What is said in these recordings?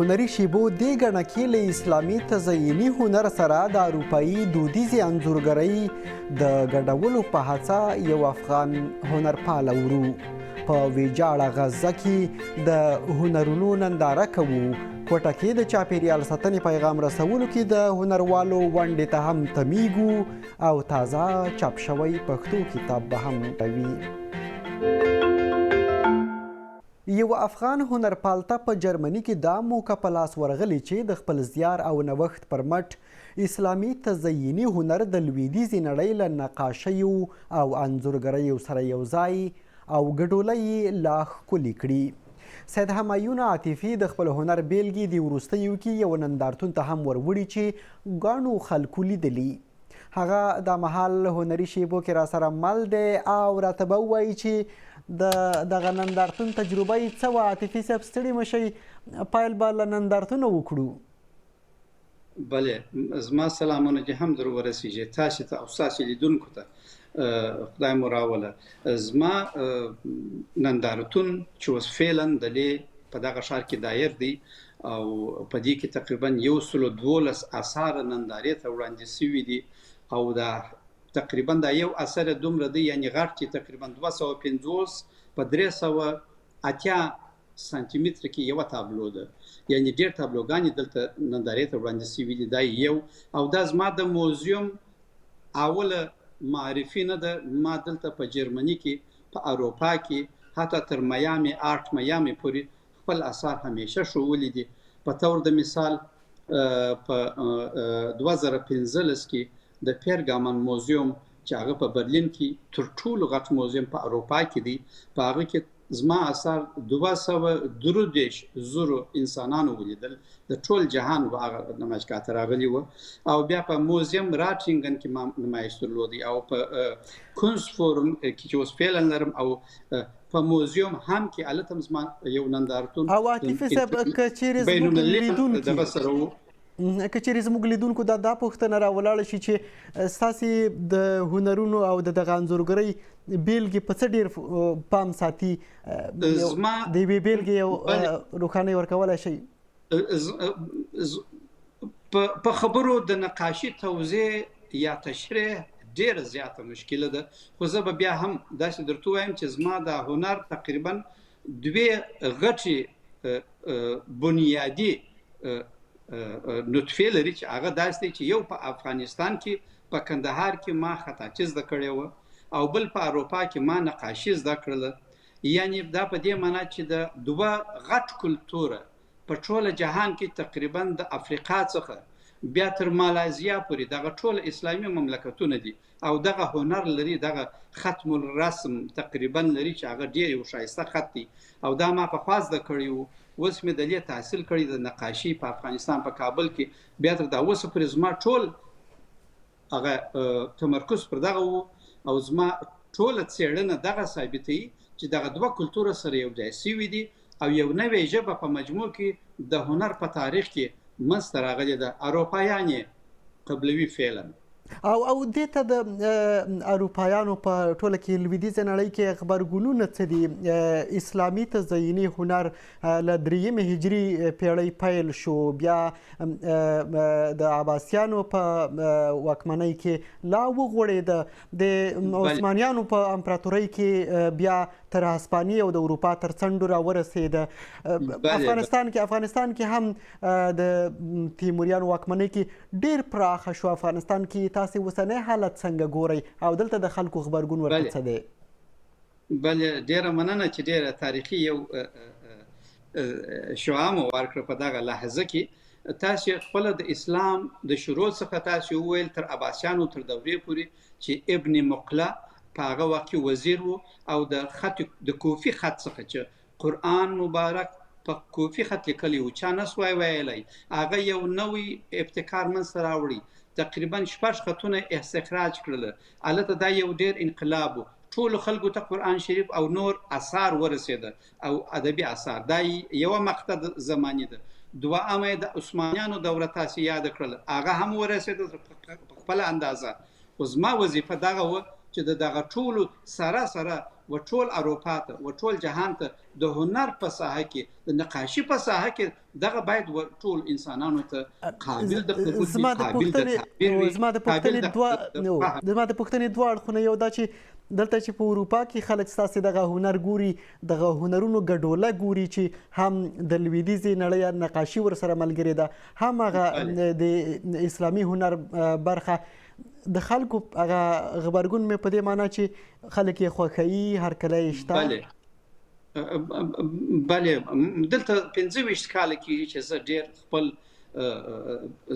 هنري شیبو دې ګڼه کې له اسلامي تزییني هنر سره د اروپایي دودیزې انځورګرۍ د ګډولو په هڅه یو افغان هنرپاله ورو په ویجاړه غزه کې د هنرونو ننداره کوو. کوټه کې د چاپیریال ساتنې پیغام رسولو کې د هنروالو ونډې ته هم تمیږو او تازه چاپ شوی پښتو کتاب به هم کوي. یو افغان هنرپال ته په جرمني کې دا موقع په لاس ورغلی چې د خپل زیار او نوښت پر مټ اسلامي تزییني هنر د لویدیځې نړۍ له نقاشیو او انځورګریو سره یوځای او ګډوله یې لا ښکلي کړي. سید همایون عاطفي د خپل هنر بیلګې د وروستیو کې یو نندارتون ته هم وروړي چې ګڼو خلکو لیدلي. هغه دا مهال هنري شیبو کې راسره مل دی او راته به ووایي چې دغه نندارتون تجربه یې څه وه. عاطفي صاحب ستړي مه شئ، پیل به له نندارتونه وکړو. بله، زما سلامونه چې هم در ورسیږي تاسو ته او ستاسو لیدونکو ته. خدای مو راوله. زما نندارتون چې اوس فعلا د دې په دغه ښار کې دایر دی او په دې کې تقریبا 112 اثار نندارې ته وړاندې شوي دي او دا تقریبا دا یو اثر دومره دی، یعنی غټ چې تقریبا 250 په 380 سانتي متر کې یو تابلو ده، یعنی ډېر تابلوګانې دلته نندارې ته وړاندې شوي دي. دا یو او دا زما د موزیم اوله معرفي نه ده. ما دلته په جرمني کې په اروپا کې حتی تر میامي آرټ میامي پورې خپل اثار همیشه ښوولي دي. په طور د مثال په 2015 کې د پیرګامن موزیم چې هغه په برلین کې تر ټولو غټ موزیم په اروپا کې دی، په هغه کې زما اثار 230,000 انسانانو ولیدل، د ټول جهان و هغه نمایشګاه ته راغلي وو. او بیا په موزیم راتینګن کې ما نمایش درلودی او په کونست فورم کې چې اوس فعلا لرم او په موزیم هم کې الته هم زما یو نندارتون او عاطفي صاحب که چیرې زموږ لیدونکو دا پوښتنه راولاړه شي چې ستاسې د هنرونو او د دغه انځورګرۍ بیلګې په څه ډېر پام ساتي، د یوې بیلګې یو روښانۍ ورکولی شئ؟ په خبرو د نقاشي توضیح یا تشریح ډېره زیاته مشکله ده، خو زه به بیا هم داسې درته ووایم چې زما دا هنر تقریبا 2 غټې بنیادي نطفې لري چې هغه داسې دی چې یو په افغانستان کې په کندهار کې ما خطاطي زده کړې وه او بل په اروپا کې ما نقاشي زده کړله. یعنی دا په دې معنا چې د 2 غټ کلتوره په ټول جهان کې تقریبا د افریقا څخه بیا تر مالایزیا پورې دغه ټول اسلامي مملکتونه دي او دغه هنر لري، دغه ختم الرسم تقریبا لري چې هغه ډېر یو ښایسته خط دی او دا ما پخوا زده کړی و. اوس مې د دې تحصیل کړی د نقاشي په افغانستان په کابل کې، بیا تر دا اوسه پورې زما ټول هغه تمرکز پر دغه و او زما ټوله څېړنه دغه ثابتوي چې دغه 2 کلتوره سره یو ځای شوي دي او یو نوې ژبه په مجموع کې د هنر په تاریخ کې منځته راغلې ده. اروپایان یې قبلوي فعلا او دې ته د اروپایانو په ټوله کې لویدیځه نړۍ کې غبرګونونه څه دي؟ اسلامي تزییني هنر له 3 هجري پیړۍ پیل شو، بیا د عباسیانو په واکمنۍ کې لا وغوړېده، د عثمانیانو په امپراتورۍ کې بیا تر هسپانیې او د اروپا تر څنډو راورسېده. افغانستان کې هم د تیموریانو واکمنۍ کې ډېر پراخه شو. افغانستان کې تاسې اوسنی حالت څنګه ګورئ او دلته د خلکو غبرګون ورته څه دی؟ بله، ډېره مننه چې ډېره تاریخي یو شعاع مو ورکړه په دغه لحظه کې. تاسې خپله د اسلام د شروع څخه تاسې وویل تر عباسیانو تر دورې پورې چې ابن مقله په هغه وخت کې وزیر و او د کوفي خط څخه چې قرآن مبارک په کوفي خط لیکلی و، چا نسوای ویلی، هغه یو نوی ابتکار منځته راوړی، تقریبا 6 خطونه استخراج کړله. البته دا یو ډېر انقلاب و، ټولو خلکو ته قرآن شریف او نور اثار ورسېده او ادبي اثار. دا یوه مقطع زماني ده. دوامه د عثمانیانو دوره تاسې یاد کړله، هغه هم ورسېده په خپله اندازه. خو زما وظیفه دغه و چې د دغه ټولو سره و ټول اروپا ته و ټول جهان ته د هنر په ساحه کې د نقاشي په ساحه کې دغه باید ټول انسانانو ته قابل د قبول زما د قابل د تعبیر وي زما د پوښتنې دوه اړخونه یو دا چې دلته چې په اروپا کې خلک ستاسې دغه هنر ګوري دغه هنرونو ګډوله ګوري چې هم د لویدیځې نړۍ نقاشي ورسره ملګرې ده هم هغه د اسلامي هنر برخه د خلکو هغه غبرګون مې په دې معنی چې خلک یې خوښوي هرکلی یې شته بله دلته 25 کاله کېږي چې زه ډېر خپل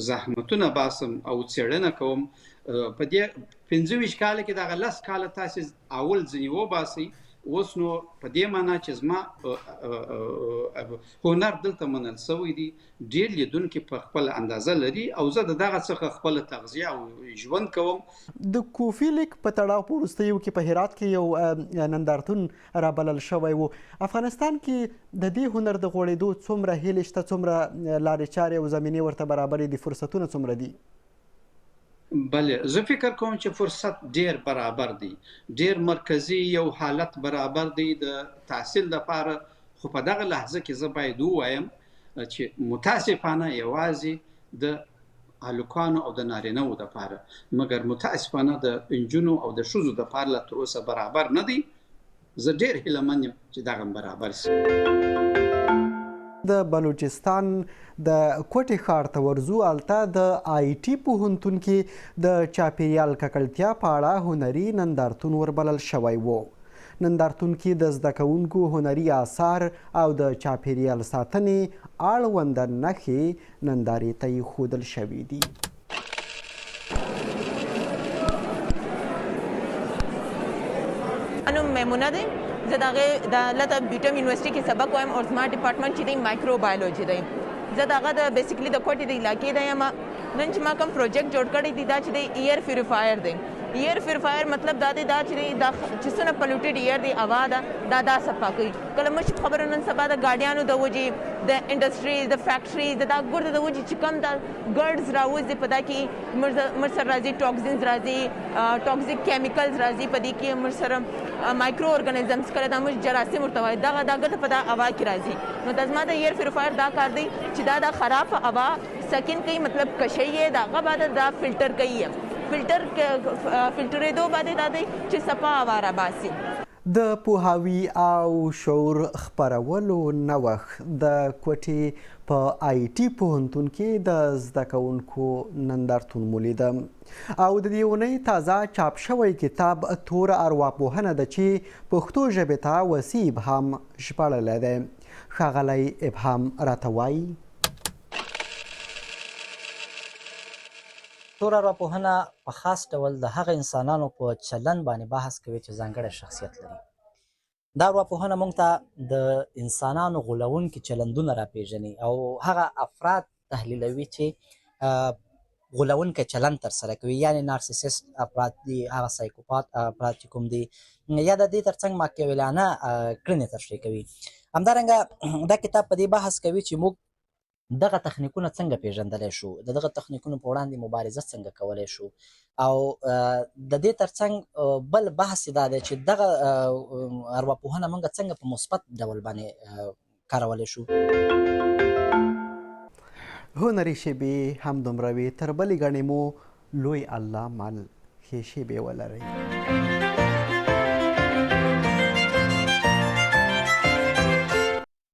زحمتونه باسم او څېړنه کوم په دې 25 کاله کې دغه 10 کاله تاسې اول ځینې وباسئ اوس نو په دې معنی چې زما هنر دلته منل شوی دی ډېر لیدونکي په خپل اندازه لري او زه د دغه څخه خپل تغذیه او ژوند کوم د کوفي لیک په تړاو په وروستیو کې په هرات کې یو نندارتون رابلل شوی و افغانستان کې د دې هنر د غوړېدو څومره هیلې شته څومره لارې چارې او زمینې ورته برابرې دي فرصتونه څومره دي بله زه فکر کوم چې فرصت ډیر برابر دی ډیر مرکزی یو حالت برابر دی د تحصیل لپاره خو په دغه لحظه کې زه باید ووایم چې متاسفانه یوازې د هلکانو او د نارینه‌وو لپاره مګر متاسفانه د انجونو او د ښځو لپاره لا تر اوسه برابر نه دی زه ډیر هیله من یم چې دغه برابر شي د بلوچستان د کوټې ښار ته ورځو هلته د آی ټي پوهنتون کې د چاپیریال ککړتیا په اړه هنري نندارتون وربلل شوی و نندارتون کې د زده کوونکو هنري آثار او د چاپیریال ساتنې اړوند نښې نندارې ته ایښودل شوي دي میمونه دی زه د لته بیوټم یونیورسټي کې سبق وایم او زما ډپارټمنټ چې دی مایکروبایولوژي دی زه د هغه د بیسیکلی د کوټې د علاقې دی یم نن چې ما کوم پروجیکټ جوړ کړی دی دا چې دی ایئر پیوریفایر دی ایئر پیوریفایر مطلب دا دی دا چې چې څونه پلوټډ ایئر دی هوا ده دا صفا کوي کله موږ خبرو نن سبا د ګاډیانو د وجې د انډسټریز د فیکټریز د ګرد د وجې چې کوم د ګرډز راوځي په دا کې موږ سره راځي ټاکسینز راځي ټاکسیک کیمیکلز راځي په دې کې موږ سره مایکرو ارګانیزمز کله دا موږ جراثیم ورته وایي دغه ګټه په دا هوا کې راځي نو د زما د ایئر پیوریفایر دا کار دی چې دا خراب هوا سکن کوي مطلب کشي یې دغه بعد دا فلټر کوي فلټرېدو باندې دا دی چې صفا هوا راباسي د پوهاوي او شعور خپرولو نوښت د کوټې په آی ټي پوهنتون کې د زده کوونکو نندارتون مولیده او د دې اونۍ تازه چاپ شوی کتاب توره ارواپوهنه ده چې پښتو ژبې ته وسیع ابهام ژباړلی دی ښاغلی ابهام راته وایي توره ارواپوهنه په خاص ډول د هغه انسانانو په چلند باندې بحث کوي چې ځانګړی شخصیت لري دا ارواپوهنه موږ ته د انسانانو غولونکي چلندونه راپېژني او هغه افراد تحلیلوي چې غولونکی چلند ترسره کوي یعنې نارسیسست افراد دي هغه سایکوپات افراد چې کوم دي یا د دې ترڅنګ ماکیاویلانه کړنې تشریح کوي همدارنګه دا کتاب په دې بحث کوي چې موږ دغه تخنیکونه څنګه پیژندلی شو دغه تخنیکونو په وړاندې مبارزه څنګه کولی شو او د دې ترڅنګ بل بحث دا دی چې دغه ارواپوهنه موږ څنګه په مثبت ډول باندې کارولی شو هنري شیبې همدومره وي تر بلې ګڼې مو لوی الله مل ښې شیبې ولرئ